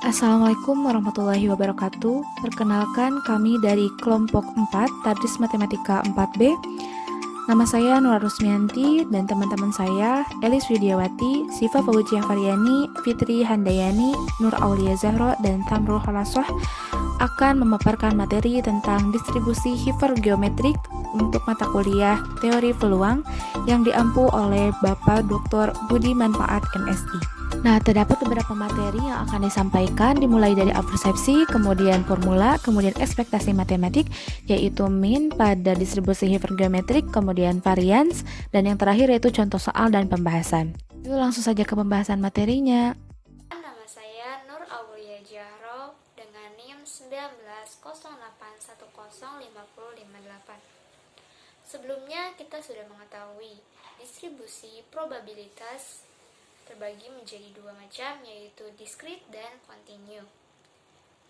Assalamualaikum warahmatullahi wabarakatuh. Perkenalkan kami dari kelompok 4 Tadris Matematika 4B. Nama saya Nura Rusmianti dan teman-teman saya Elis Widiawati, Siva Fauziah Faryani, Fitri Handayani, Nur Aulia Zahro, dan Tamrul Halasoh akan memaparkan materi tentang distribusi hipergeometrik untuk mata kuliah teori peluang yang diampu oleh Bapak Dr. Budi Manfaat MSI. Nah, terdapat beberapa materi yang akan disampaikan dimulai dari abstraksi, kemudian formula, kemudian ekspektasi matematik, yaitu min pada distribusi hipergeometrik, kemudian varians, dan yang terakhir yaitu contoh soal dan pembahasan. Yuk langsung saja ke pembahasan materinya. Nama saya Nur Aulia Zahro dengan NIM 1908105058. Sebelumnya kita sudah mengetahui distribusi probabilitas terbagi menjadi dua macam, yaitu discrete dan continue.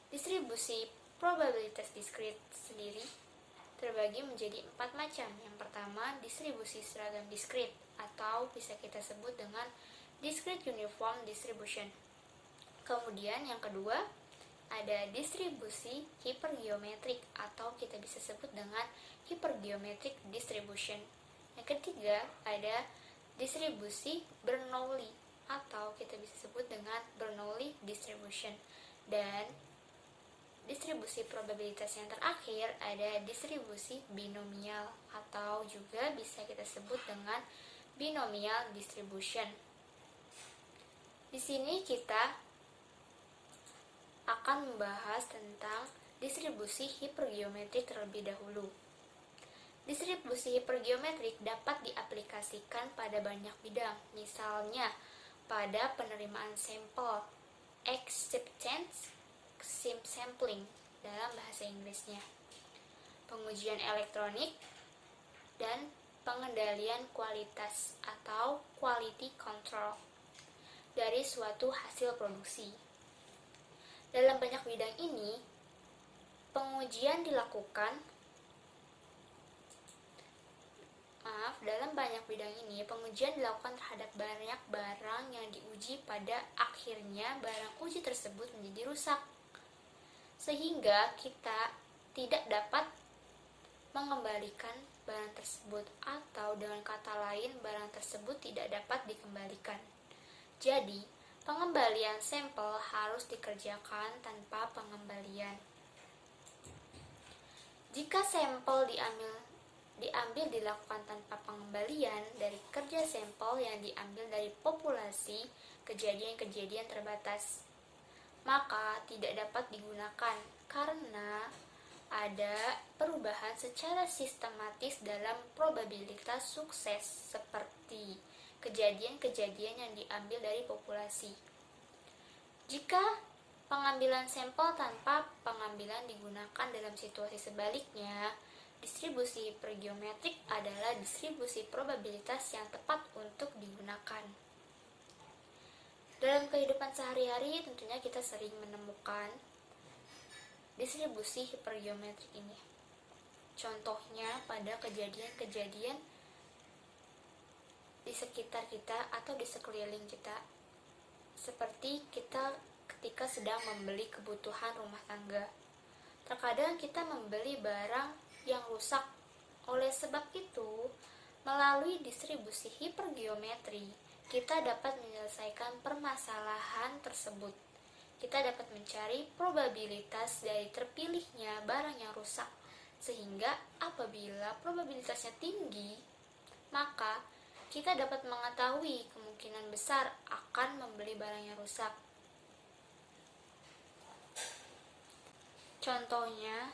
Distribusi probabilitas discrete sendiri terbagi menjadi 4 macam. Yang pertama, distribusi seragam discrete atau bisa kita sebut dengan discrete uniform distribution. Kemudian yang kedua, ada distribusi hipergeometrik atau kita bisa sebut dengan hypergeometric distribution. Yang ketiga, ada distribusi Bernoulli atau kita bisa sebut dengan Bernoulli distribution. Dan distribusi probabilitas yang terakhir ada distribusi binomial atau juga bisa kita sebut dengan binomial distribution. Di sini kita akan membahas tentang distribusi hipergeometrik terlebih dahulu. Distribusi hipergeometrik dapat diaplikasikan pada banyak bidang, misalnya pada penerimaan sampel, acceptance sampling dalam bahasa Inggrisnya, pengujian elektronik, dan pengendalian kualitas atau quality control dari suatu hasil produksi. Dalam banyak bidang ini, pengujian dilakukan terhadap banyak barang yang diuji, pada akhirnya barang uji tersebut menjadi rusak, sehingga kita tidak dapat mengembalikan barang tersebut, atau dengan kata lain barang tersebut tidak dapat dikembalikan. Jadi, pengembalian sampel harus dikerjakan tanpa pengembalian. Jika sampel dilakukan tanpa pengembalian dari kerja sampel yang diambil dari populasi kejadian-kejadian terbatas, maka tidak dapat digunakan karena ada perubahan secara sistematis dalam probabilitas sukses seperti kejadian-kejadian yang diambil dari populasi. Jika pengambilan sampel tanpa pengambilan digunakan dalam situasi sebaliknya, distribusi hipergeometrik adalah distribusi probabilitas yang tepat untuk digunakan. Dalam kehidupan sehari-hari tentunya kita sering menemukan distribusi hipergeometrik ini. Contohnya pada kejadian-kejadian di sekitar kita atau di sekeliling kita, seperti kita ketika sedang membeli kebutuhan rumah tangga. Terkadang kita membeli barang yang rusak. Oleh sebab itu, melalui distribusi hipergeometri, kita dapat menyelesaikan permasalahan tersebut. Kita dapat mencari probabilitas dari terpilihnya barang yang rusak, sehingga apabila probabilitasnya tinggi, maka kita dapat mengetahui kemungkinan besar akan membeli barang yang rusak. Contohnya,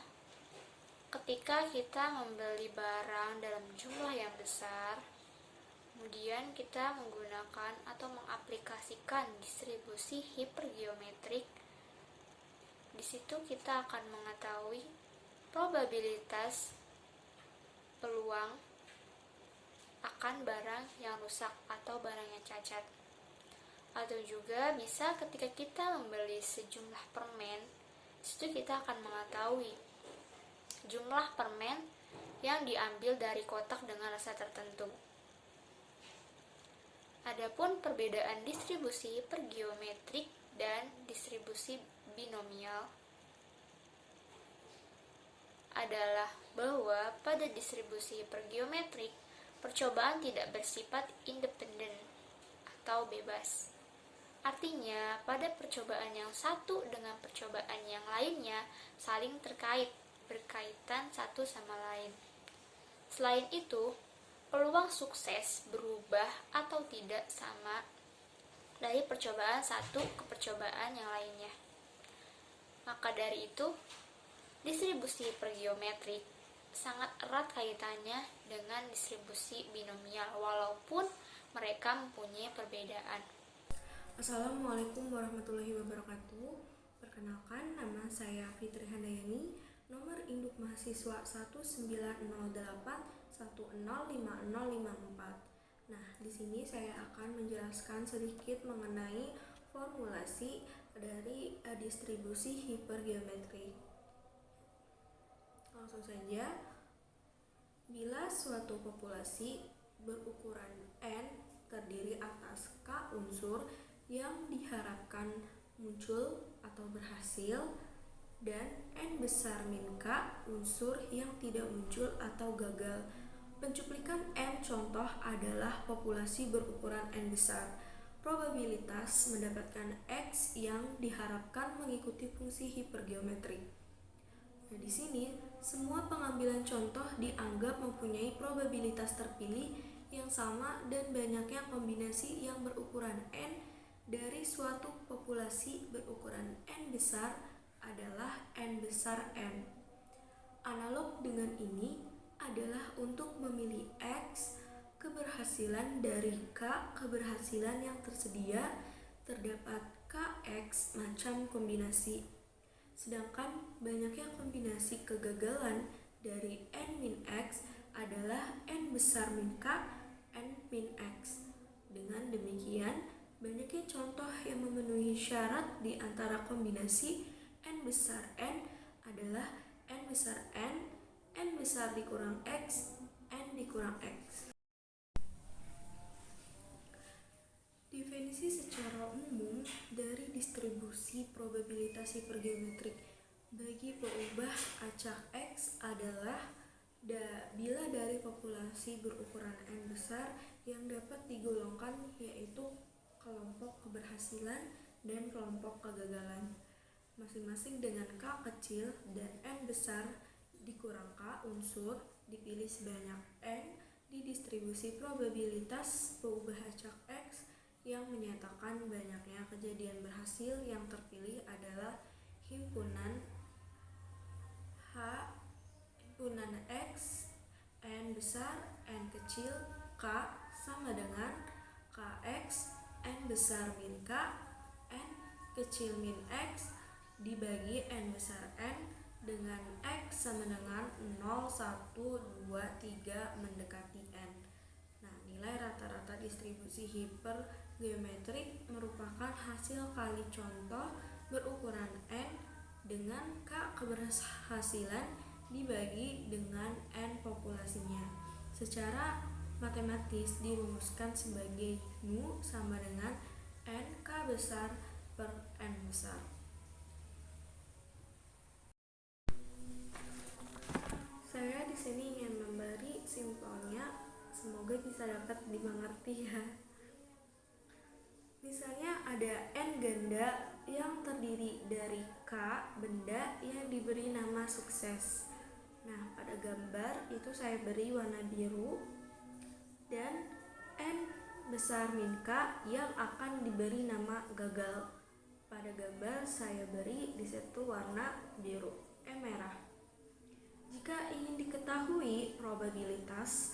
ketika kita membeli barang dalam jumlah yang besar, kemudian kita menggunakan atau mengaplikasikan distribusi hipergeometrik, di situ kita akan mengetahui probabilitas peluang akan barang yang rusak atau barang yang cacat. Atau juga bisa ketika kita membeli sejumlah permen, di situ kita akan mengetahui jumlah permen yang diambil dari kotak dengan rasa tertentu. Adapun perbedaan distribusi hipergeometrik dan distribusi binomial adalah bahwa pada distribusi hipergeometrik, percobaan tidak bersifat independen atau bebas. Artinya, pada percobaan yang satu dengan percobaan yang lainnya saling terkait, berkaitan satu sama lain. Selain itu, peluang sukses berubah atau tidak sama dari percobaan satu ke percobaan yang lainnya. Maka dari itu, distribusi hipergeometrik sangat erat kaitannya dengan distribusi binomial walaupun mereka mempunyai perbedaan. Assalamualaikum warahmatullahi wabarakatuh. Perkenalkan, nama saya Fitri Handayani, nomor induk mahasiswa 1908105054. Nah, di sini saya akan menjelaskan sedikit mengenai formulasi dari distribusi hipergeometrik. Langsung saja, bila suatu populasi berukuran N terdiri atas K unsur yang diharapkan muncul atau berhasil dan N besar min K unsur yang tidak muncul atau gagal. Pencuplikan N contoh adalah populasi berukuran N besar. Probabilitas mendapatkan X yang diharapkan mengikuti fungsi hipergeometrik. Nah, di sini semua pengambilan contoh dianggap mempunyai probabilitas terpilih yang sama dan banyaknya kombinasi yang berukuran N dari suatu populasi berukuran N besar adalah N besar N. Analog dengan ini adalah untuk memilih X, keberhasilan dari K keberhasilan yang tersedia, terdapat KX macam kombinasi. Sedangkan banyaknya kombinasi kegagalan dari N min X adalah N besar min K, N min X. Dengan demikian, banyaknya contoh yang memenuhi syarat di antara kombinasi N besar N adalah N besar N besar dikurang X, N dikurang X. Definisi secara umum dari distribusi probabilitas hipergeometrik bagi peubah acak X adalah bila dari populasi berukuran N besar yang dapat digolongkan yaitu kelompok keberhasilan dan kelompok kegagalan, masing-masing dengan K kecil dan N besar dikurang K unsur dipilih sebanyak N di distribusi probabilitas peubah acak X yang menyatakan banyaknya kejadian berhasil yang terpilih adalah himpunan X, N besar, N kecil, K sama dengan KX, N besar min K, N kecil min X dibagi N besar N dengan X sama dengan 0, 1, 2, 3 mendekati N. Nah, nilai rata-rata distribusi hipergeometrik merupakan hasil kali contoh berukuran N dengan K keberhasilan dibagi dengan N populasinya. Secara matematis dirumuskan sebagai mu sama dengan N K besar per N besar. Saya di sini ingin memberi simpelnya, semoga bisa dapat dimengerti ya. Misalnya ada N ganda yang terdiri dari K benda yang diberi nama sukses. Nah, pada gambar itu saya beri warna biru dan N besar min K yang akan diberi nama gagal. Pada gambar saya beri di situ warna biru, merah. Jika ingin diketahui probabilitas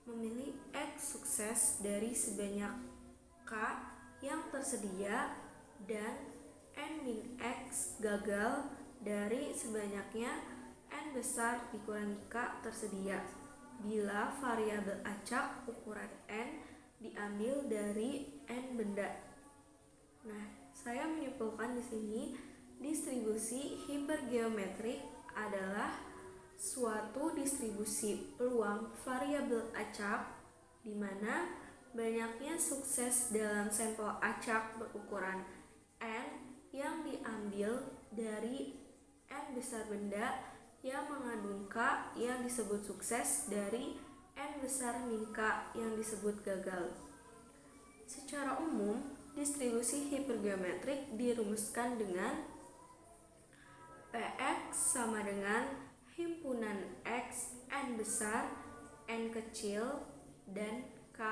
memilih X sukses dari sebanyak K yang tersedia dan N min X gagal dari sebanyaknya N besar dikurangi K tersedia bila variabel acak ukuran N diambil dari N benda. Nah, saya menyimpulkan di sini distribusi hipergeometrik adalah suatu distribusi peluang variabel acak di mana banyaknya sukses dalam sampel acak berukuran N yang diambil diambil dari N besar benda yang mengandung K yang disebut sukses dari N besar min K yang disebut gagal. Secara umum, distribusi hipergeometrik dirumuskan dengan Px sama dengan himpunan X N besar, N kecil, dan K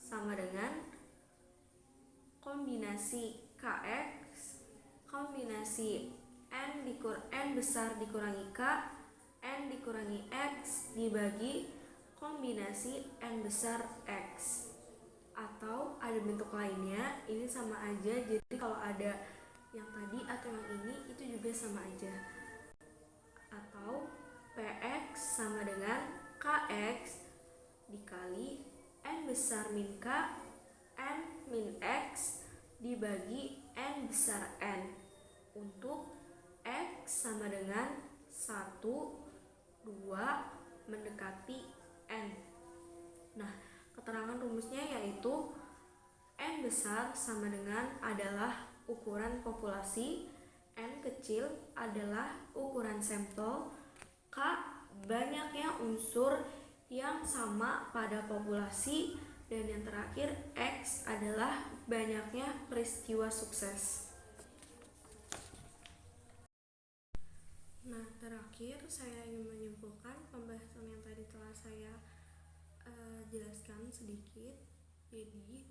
sama dengan kombinasi Kx kombinasi N besar dikurangi K, N dikurangi X dibagi kombinasi N besar X. Atau ada bentuk lainnya, ini sama aja, jadi kalau ada yang tadi atau yang ini itu juga sama aja. Atau Px sama dengan Kx dikali N besar min K, N min X dibagi N besar N untuk X sama dengan 1, 2 mendekati N. Nah, keterangan rumusnya yaitu N besar sama dengan adalah ukuran populasi, N kecil adalah ukuran sampel, K banyaknya unsur yang sama pada populasi, dan yang terakhir X adalah banyaknya peristiwa sukses. Nah, terakhir saya ingin menyimpulkan pembahasan yang tadi telah saya jelaskan sedikit. Jadi,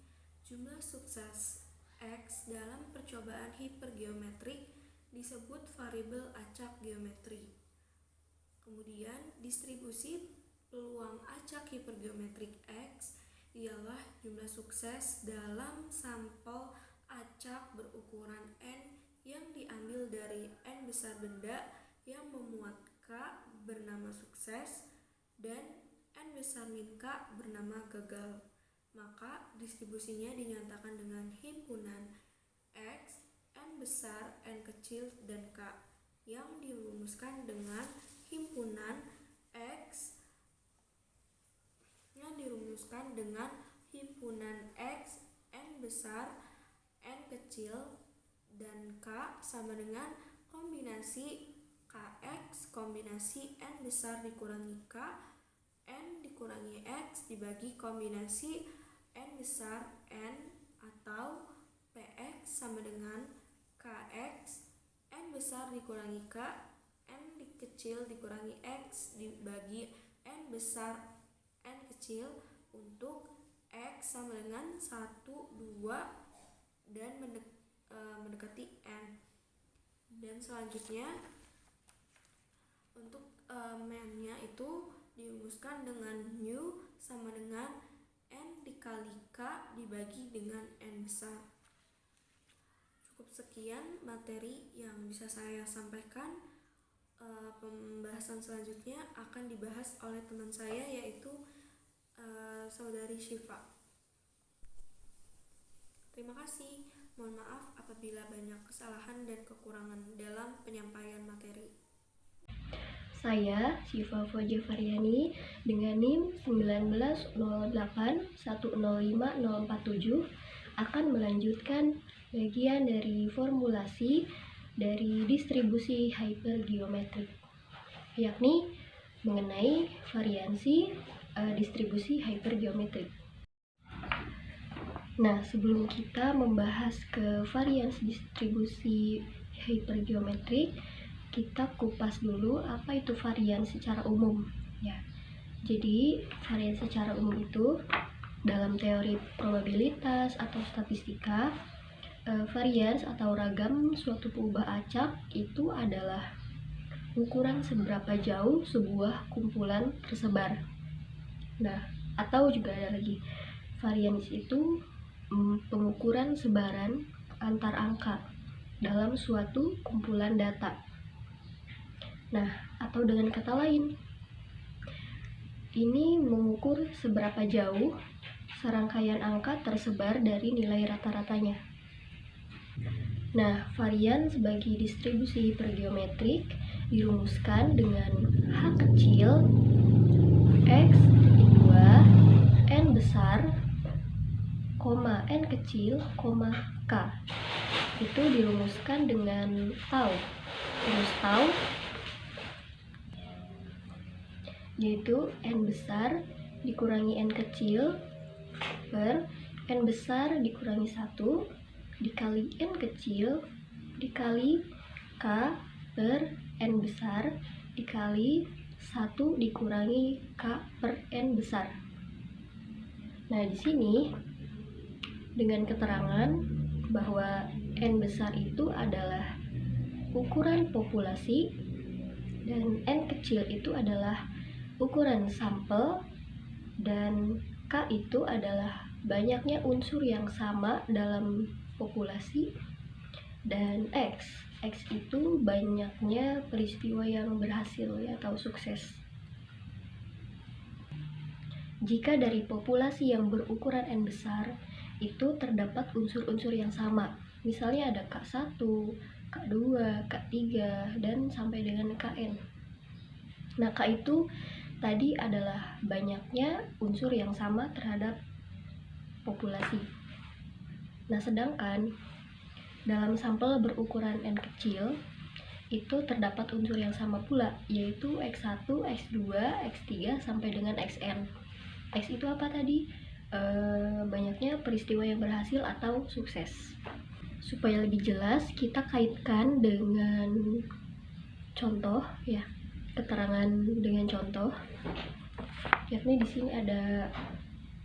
jumlah sukses X dalam percobaan hipergeometrik disebut variabel acak geometri. Kemudian, distribusi peluang acak hipergeometrik X ialah jumlah sukses dalam sampel acak berukuran N yang diambil dari N besar benda yang memuat K bernama sukses dan N besar min K bernama gagal. Maka distribusinya dinyatakan dengan himpunan X, N besar, N kecil, dan K yang dirumuskan dengan himpunan X N besar, N kecil, dan K sama dengan kombinasi Kx kombinasi N besar dikurangi K, N dikurangi X dibagi kombinasi N besar N, atau Px sama dengan Kx N besar dikurangi K, N kecil dikurangi X dibagi N besar N kecil untuk X sama dengan 1, 2 dan mendekati N. Dan selanjutnya untuk man-nya itu dirumuskan dengan mu sama dengan N dikali K dibagi dengan N besar. Cukup sekian materi yang bisa saya sampaikan. Pembahasan selanjutnya akan dibahas oleh teman saya, yaitu saudari Syifa. Terima kasih. Mohon maaf apabila banyak kesalahan dan kekurangan dalam penyampaian materi. Saya, Syifa Fauziah Faryani, dengan NIM 1908105047 akan melanjutkan bagian dari formulasi dari distribusi hypergeometrik, yakni mengenai variansi distribusi hypergeometrik. Nah, sebelum kita membahas ke variansi distribusi hypergeometrik, kita kupas dulu apa itu varian secara umum ya. Jadi varian secara umum itu dalam teori probabilitas atau statistika, varians atau ragam suatu perubahan acak itu adalah ukuran seberapa jauh sebuah kumpulan tersebar. Nah, atau juga ada lagi varians itu pengukuran sebaran antar angka dalam suatu kumpulan data. Nah, atau dengan kata lain, ini mengukur seberapa jauh serangkaian angka tersebar dari nilai rata-ratanya. Nah, varian sebagai distribusi hipergeometrik dirumuskan dengan H kecil X dikali 2 N besar, N kecil, K. itu dirumuskan dengan tau. Rumus tau yaitu n besar dikurangi n kecil per n besar dikurangi 1 dikali n kecil dikali k per n besar dikali 1 dikurangi k per n besar. Nah, di sini dengan keterangan bahwa n besar itu adalah ukuran populasi dan n kecil itu adalah ukuran sampel dan k itu adalah banyaknya unsur yang sama dalam populasi, dan x itu banyaknya peristiwa yang berhasil atau sukses. Jika dari populasi yang berukuran n besar itu terdapat unsur-unsur yang sama, misalnya ada K1, K2, K3, dan sampai dengan Kn. Nah, K itu tadi adalah banyaknya unsur yang sama terhadap populasi. Nah, sedangkan dalam sampel berukuran n kecil itu terdapat unsur yang sama pula, yaitu X1, X2, X3 sampai dengan Xn. X itu apa tadi? Banyaknya peristiwa yang berhasil atau sukses. Supaya lebih jelas, kita kaitkan dengan contoh ya. Keterangan dengan contoh, yakni di sini ada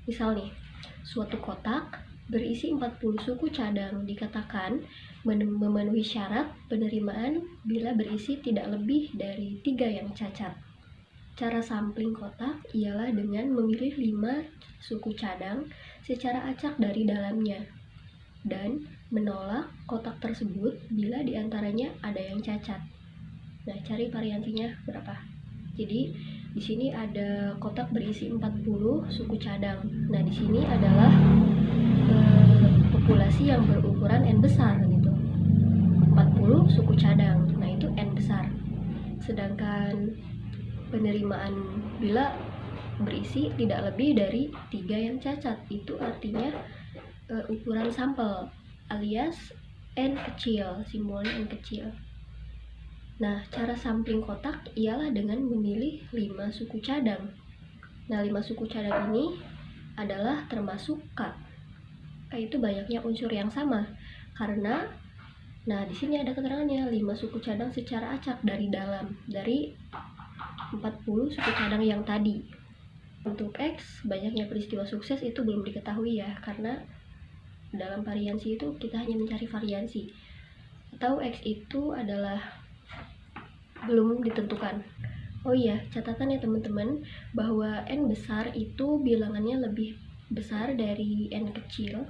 misal nih, suatu kotak berisi 40 suku cadang dikatakan memenuhi syarat penerimaan bila berisi tidak lebih dari 3 yang cacat. Cara sampling kotak ialah dengan memilih 5 suku cadang secara acak dari dalamnya dan menolak kotak tersebut bila diantaranya ada yang cacat. Nah, cari variansinya berapa. Jadi di sini ada kotak berisi 40 suku cadang. Nah, di sini adalah populasi yang berukuran n besar gitu. 40 suku cadang. Nah, itu n besar. Sedangkan penerimaan bila berisi tidak lebih dari 3 yang cacat, itu artinya ukuran sampel alias n kecil, simbolnya n kecil. Nah, cara sampling kotak ialah dengan memilih 5 suku cadang. Nah, 5 suku cadang ini adalah termasuk K. K itu banyaknya unsur yang sama karena nah, di sini ada keterangannya 5 suku cadang secara acak dari dalam dari 40 suku cadang yang tadi. Untuk X, banyaknya peristiwa sukses itu belum diketahui ya, karena dalam variansi itu kita hanya mencari variansi. Atau X itu adalah belum ditentukan. Oh iya, catatan ya teman-teman, bahwa n besar itu bilangannya lebih besar dari n kecil,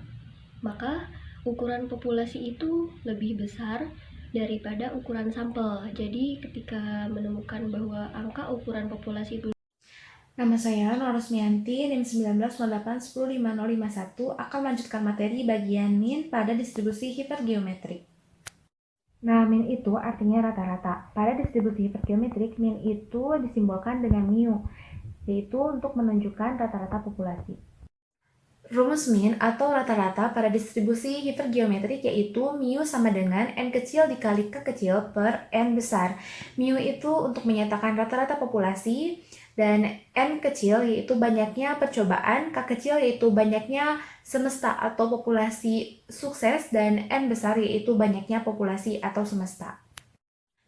maka ukuran populasi itu lebih besar daripada ukuran sampel. Jadi ketika menemukan bahwa angka ukuran populasi itu. Nama saya Nur Rusmianti, NIM 1908105051, akan melanjutkan materi bagian min pada distribusi hipergeometrik. Nah, min itu artinya rata-rata. Pada distribusi hipergeometrik, min itu disimbolkan dengan mu, yaitu untuk menunjukkan rata-rata populasi. Rumus min atau rata-rata pada distribusi hipergeometrik yaitu mu sama dengan n kecil dikali k kecil per n besar. Mu itu untuk menyatakan rata-rata populasi, dan n kecil yaitu banyaknya percobaan, k kecil yaitu banyaknya semesta atau populasi sukses, dan n besar yaitu banyaknya populasi atau semesta.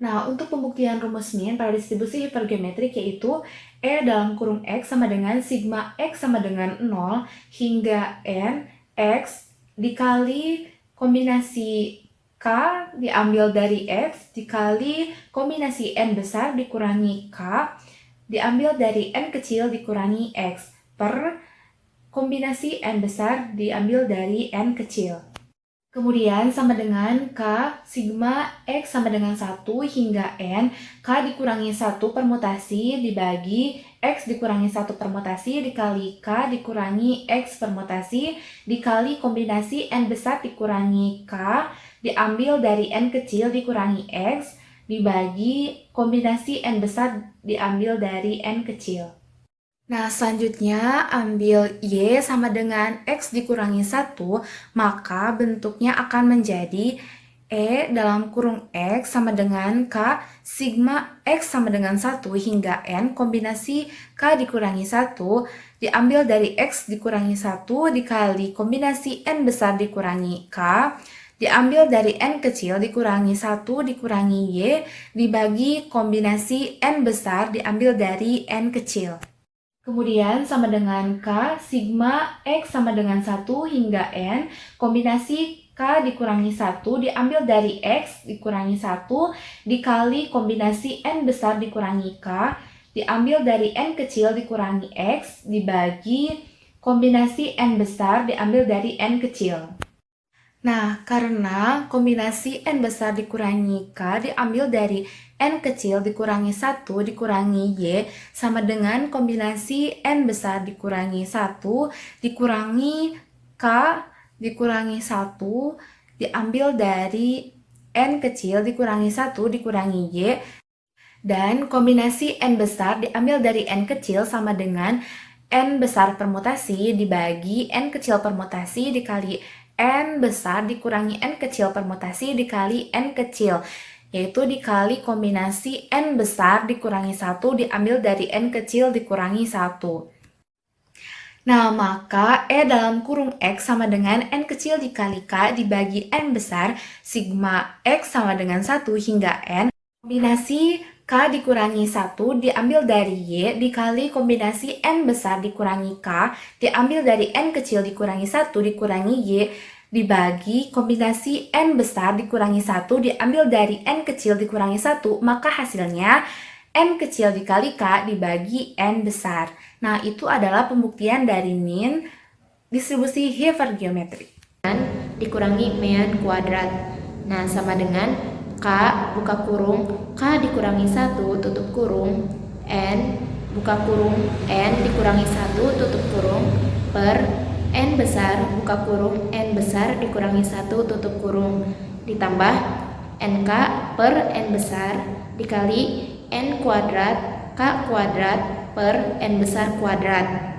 Nah, untuk pembuktian rumus min pada distribusi hipergeometrik yaitu E dalam kurung X sama dengan sigma X sama dengan 0 hingga N X dikali kombinasi K diambil dari X dikali kombinasi N besar dikurangi K diambil dari N kecil dikurangi X per kombinasi N besar diambil dari N kecil. Kemudian sama dengan K sigma X sama dengan 1 hingga N, K dikurangi 1 permutasi dibagi X dikurangi 1 permutasi dikali K dikurangi X permutasi dikali kombinasi N besar dikurangi K diambil dari N kecil dikurangi X dibagi kombinasi N besar diambil dari N kecil. Nah, selanjutnya ambil Y sama dengan X dikurangi 1, maka bentuknya akan menjadi E dalam kurung X sama dengan K sigma X sama dengan 1 hingga N kombinasi K dikurangi 1 diambil dari X dikurangi 1 dikali kombinasi N besar dikurangi K diambil dari N kecil dikurangi 1 dikurangi Y dibagi kombinasi N besar diambil dari N kecil. Kemudian sama dengan K sigma X sama dengan 1 hingga N kombinasi K dikurangi 1 diambil dari X dikurangi 1 dikali kombinasi N besar dikurangi K diambil dari N kecil dikurangi X dibagi kombinasi N besar diambil dari N kecil. Nah, karena kombinasi N besar dikurangi K diambil dari N kecil dikurangi 1 dikurangi Y sama dengan kombinasi N besar dikurangi 1 dikurangi K dikurangi 1 diambil dari N kecil dikurangi 1 dikurangi Y dan kombinasi N besar diambil dari N kecil sama dengan N besar permutasi dibagi N kecil permutasi dikali N besar dikurangi N kecil permutasi dikali N kecil, yaitu dikali kombinasi N besar dikurangi 1 diambil dari N kecil dikurangi 1. Nah, maka E dalam kurung X sama dengan N kecil dikali K dibagi N besar sigma X sama dengan 1 hingga N kombinasi K dikurangi 1 diambil dari Y dikali kombinasi N besar dikurangi K diambil dari N kecil dikurangi 1 dikurangi Y dibagi kombinasi N besar dikurangi 1 diambil dari N kecil dikurangi 1 maka hasilnya N kecil dikali K dibagi N besar. Nah, itu adalah pembuktian dari min distribusi hipergeometri. Dikurangi mean kuadrat. Nah, sama dengan K buka kurung K dikurangi 1 tutup kurung N buka kurung N dikurangi 1 tutup kurung per N besar buka kurung N besar dikurangi 1 tutup kurung ditambah NK per N besar dikali N kuadrat K kuadrat per N besar kuadrat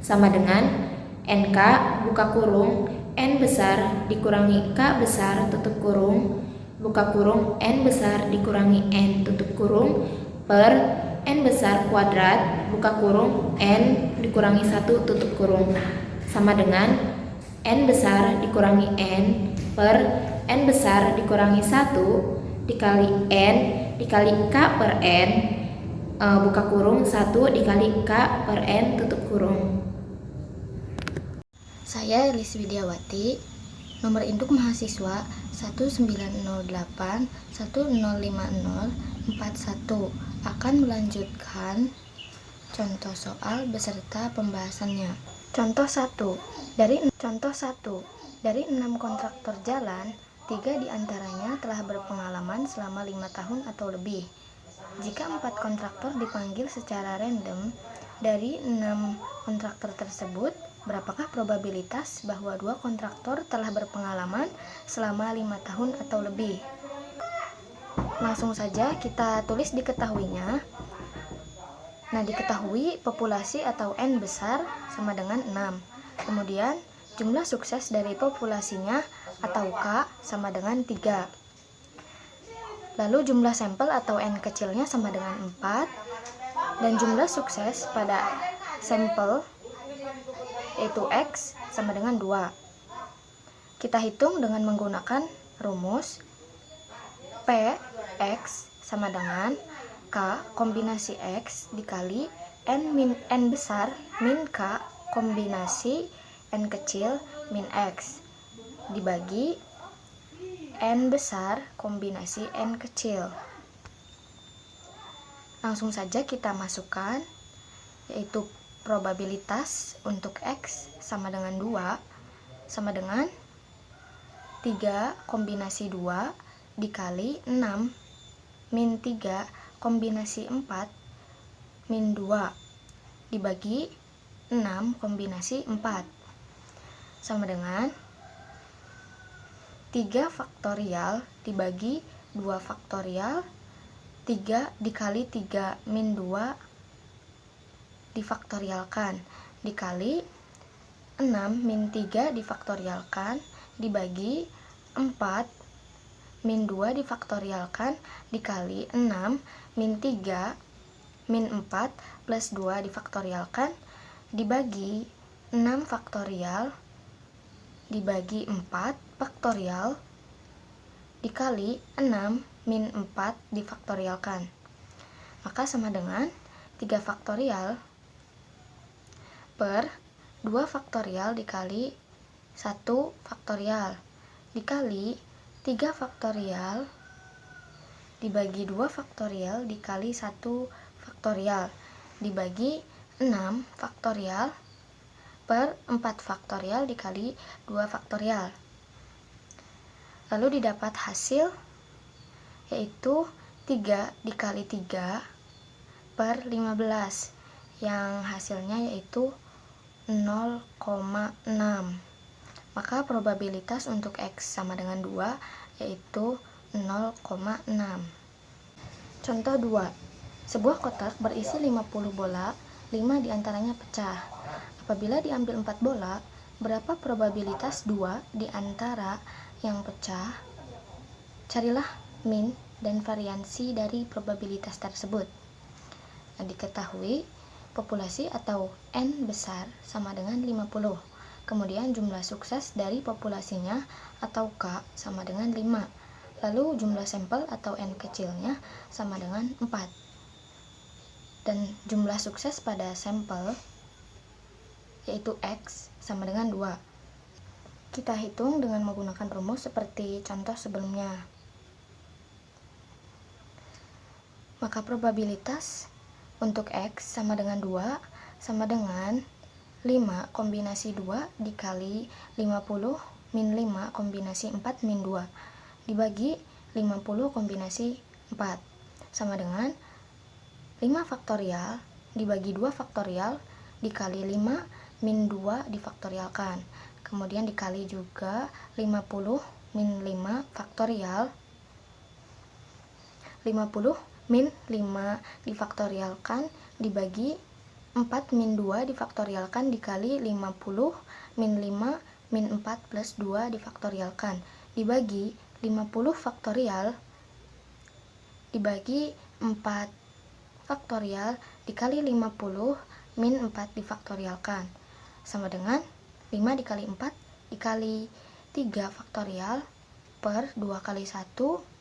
sama dengan NK buka kurung N besar dikurangi K besar tutup kurung buka kurung N besar dikurangi N tutup kurung per N besar kuadrat buka kurung N dikurangi 1 tutup kurung sama dengan N besar dikurangi N per N besar dikurangi 1 dikali N dikali K per N buka kurung 1 dikali K per N tutup kurung. Saya Elis Widiawati, nomor induk mahasiswa 1908105041 akan melanjutkan contoh soal beserta pembahasannya. Contoh 1. Dari 6 kontraktor jalan, 3 diantaranya telah berpengalaman selama 5 tahun atau lebih. Jika 4 kontraktor dipanggil secara random, dari 6 kontraktor tersebut, berapakah probabilitas bahwa 2 kontraktor telah berpengalaman selama 5 tahun atau lebih? Langsung saja kita tulis diketahuinya. Nah, diketahui populasi atau N besar sama dengan 6. Kemudian jumlah sukses dari populasinya atau K sama dengan 3. Lalu jumlah sampel atau N kecilnya sama dengan 4. Dan jumlah sukses pada sampel yaitu X sama dengan 2. Kita hitung dengan menggunakan rumus Px sama dengan K kombinasi X dikali N besar min K kombinasi N kecil min X dibagi N besar kombinasi N kecil. Langsung saja kita masukkan, yaitu probabilitas untuk X sama dengan 2 sama dengan 3 kombinasi 2 dikali 6 min 3 kombinasi 4 min 2 dibagi 6 kombinasi 4 sama dengan 3 faktorial dibagi 2 faktorial 3 dikali 3 min 2 difaktorialkan dikali 6 min 3 difaktorialkan dibagi 4 min 2 difaktorialkan dikali 6 min 3 min 4 plus 2 difaktorialkan dibagi 6 faktorial dibagi 4 faktorial dikali 6 min 4 difaktorialkan. Maka sama dengan 3 faktorial per 2 faktorial dikali 1 faktorial dikali 3 faktorial dibagi 2 faktorial dikali 1 faktorial dibagi 6 faktorial per 4 faktorial dikali 2 faktorial. Lalu didapat hasil yaitu 3 dikali 3 per 15 yang hasilnya yaitu 0,6. Maka probabilitas untuk X sama dengan 2 yaitu 0,6. Contoh 2. Sebuah kotak berisi 50 bola, 5 diantaranya pecah. Apabila diambil 4 bola, berapa probabilitas 2 di antara yang pecah? Carilah min dan variansi dari probabilitas tersebut. Nah, diketahui populasi atau N besar sama dengan 50. Kemudian jumlah sukses dari populasinya atau K sama dengan 5. Lalu jumlah sampel atau N kecilnya sama dengan 4. Dan jumlah sukses pada sampel yaitu X sama dengan 2. Kita hitung dengan menggunakan rumus seperti contoh sebelumnya. Maka probabilitas untuk X sama dengan 2 sama dengan 5 kombinasi 2 dikali 50 min 5 kombinasi 4 min 2 dibagi 50 kombinasi 4 sama dengan 5 faktorial dibagi 2 faktorial dikali 5 min 2 difaktorialkan. Kemudian dikali juga 50 min 5 faktorial 50 min 5 difaktorialkan dibagi 4 min 2 difaktorialkan dikali 50 min 5 min 4 plus 2 difaktorialkan dibagi 50 faktorial dibagi 4 faktorial dikali 50 min 4 difaktorialkan sama dengan 5 dikali 4 dikali 3 faktorial per 2 kali 1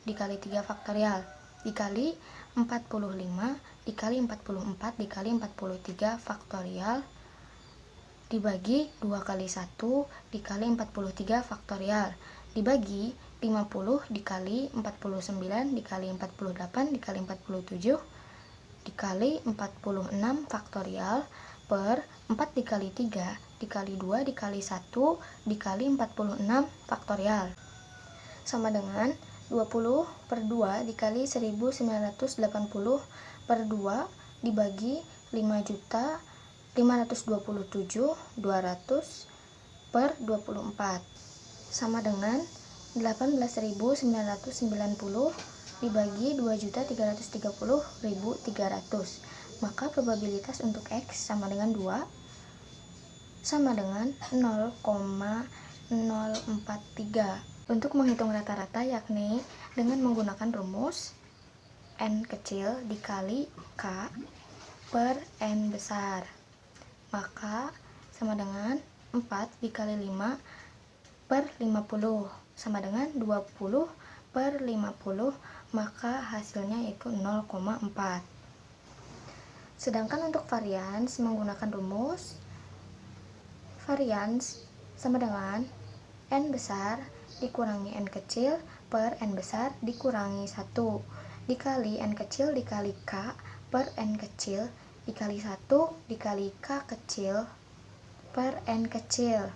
dikali 3 faktorial dikali 45 dikali 44 dikali 43 faktorial dibagi 2 kali 1 dikali 43 faktorial dibagi 50 dikali 49 dikali 48 dikali 47 dikali 46 faktorial per 4 dikali 3 dikali 2 dikali 1 dikali 46 faktorial sama dengan 20 per 2 dikali 1980 per 2 dibagi 5.527.200 per 24 sama dengan 18.990 dibagi 2.330.300. Maka probabilitas untuk X sama dengan 2 sama dengan 0,043. Untuk menghitung rata-rata yakni dengan menggunakan rumus N kecil dikali K per N besar. Maka sama dengan 4 dikali 5 per 50 sama dengan 20 per 50, maka hasilnya itu 0,4. Sedangkan untuk varians menggunakan rumus varians sama dengan N besar dikurangi N kecil per N besar dikurangi 1 dikali N kecil dikali K per N kecil dikali 1 dikali K kecil per N kecil.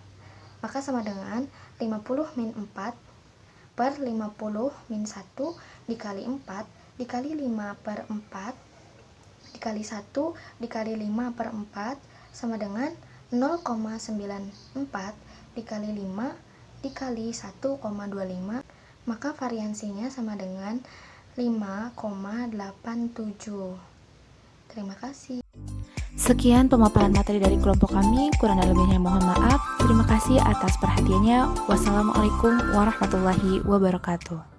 Maka sama dengan 50 min 4 per 50 min 1 dikali 4 dikali 5 per 4 dikali 1 dikali 5 per 4 sama dengan 0,94 dikali 5 dikali 1,25, maka variansinya sama dengan 5,87. Terima kasih. Sekian pemaparan materi dari kelompok kami, kurang dan lebihnya mohon maaf. Terima kasih atas perhatiannya. Wassalamualaikum warahmatullahi wabarakatuh.